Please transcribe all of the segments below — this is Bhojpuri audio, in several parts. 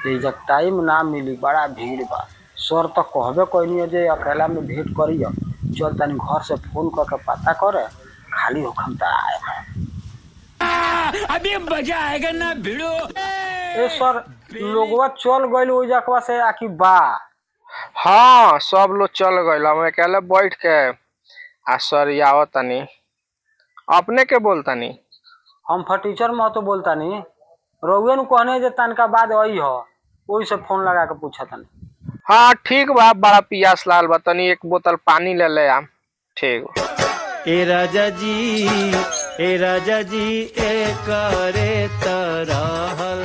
एजक टाइम ना मिली, बड़ा भीड़ बा। सर तो कहबे कहनी जे अकेला में भेंट करियो, चल तनी घर से फोन करके पता करे, खाली होखम त आए। अभी मजा आएगा ना भिड़ो। ए सर लोगवा चल गइल ओइ जकवा से आकी बा? हाँ सब लोग चल गइल, हम अकेले बैठ के आ सर आवत तनी। अपने के बोलतानी? हम फटीचर महतो बोलतानी। रउए नु कहने जे तनका बाद आई हो, ओइ से फोन लगा के पूछा तनी। हाँ ठीक बा, बड़ा पियास लागल बा, तनी एक बोतल पानी ले ले आम। ठीक। ए राजा जी ए करे तरहल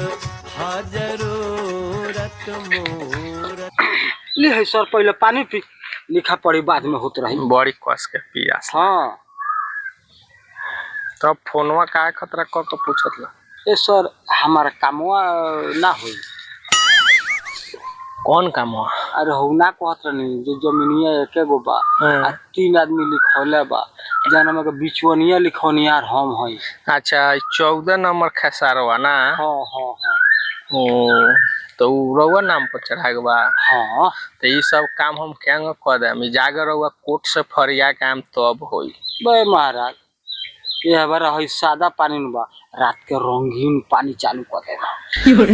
जरूरत मूरत। ले है सर पहले पानी पी, लिखा पढ़ी बाद में होत रही। बड़ी कस के पियास। हाँ तब फोनवा का खतरा क के पूछत ला? ए सर हमारा कामवा ना होई। कौन काम हुआ? अरे हो ना कहत रहनी जो जमीनिया एके गो बा आ 3 आदमी लिखौले बा, जाना में के बिचवनिया लिखौनियार हम हई। अच्छा 14 नंबर खेसारवा ना? हाँ हाँ हाँ। ओ तो रउआ नाम पर चढ़ा के बा? हाँ तो ये सब काम हम क्या कर दे, जागर रउआ कोर्ट से फरिया काम तब होई। बे महाराज ये हमारा हई सादा पानी न बा, रात के रंगीन पानी चालू कर देना।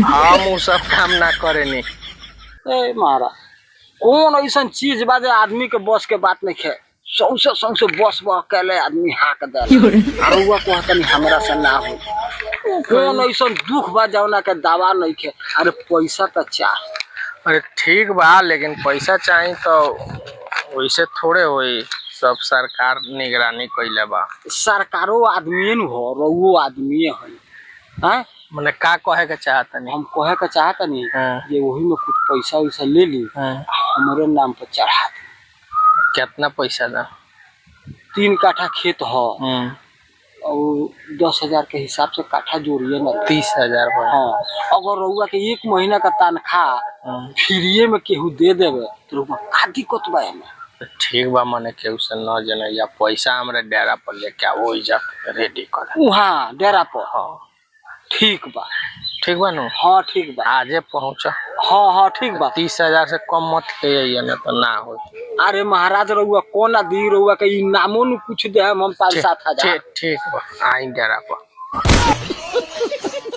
हम उ सब काम ना करेनी। ए महाराज कौन ऐसा चीज बा जे आदमी के बस के बात नहीं है, सौसे बस बा अकेले आदमी हाक दे। रउआ कहतनी हमरा से ना हो। कौन ऐसा दुख बा जौना के दवा नहीं है? अरे पैसा तो चाह। अरे ठीक बा, लेकिन पैसा चाहिए तो वैसे थोड़े होई, सब सरकार निगरानी कइले बा। सरकारो आदमी न हो, रउओ आदमी है। हैं मने का कहे के चाहतनी? हम कहे के चाहतनी ये वही में कुछ पैसा वैसा ले ली, हमारे नाम पर चढ़ा दे। कितना पैसा दा? 3 काठा खेत हो और 10,000 के हिसाब से काठा जोड़िए ना। 30,000। हाँ अगर रउआ के 1 महीना का तनख्वाह फ्रीए में केहू दे देवे तो रउआ का दिक्कत बा एमे? ठीक बा, मने केहू से न जने या पैसा हमरे डेरा पर लेके आओ, जा रेडी कर। वहाँ डेरा पर? हाँ ठीक बा। ठीक बा नु? हाँ ठीक बा। आजे पहुँच। हाँ हाँ ठीक बा। 30,000 से कम मत कहिए ना तो ना हो। अरे महाराज रउआ कौन दी, रउआ के इनामो न कुछ दे हम 5-7 हजार। ठीक बा, आई डेरा पर।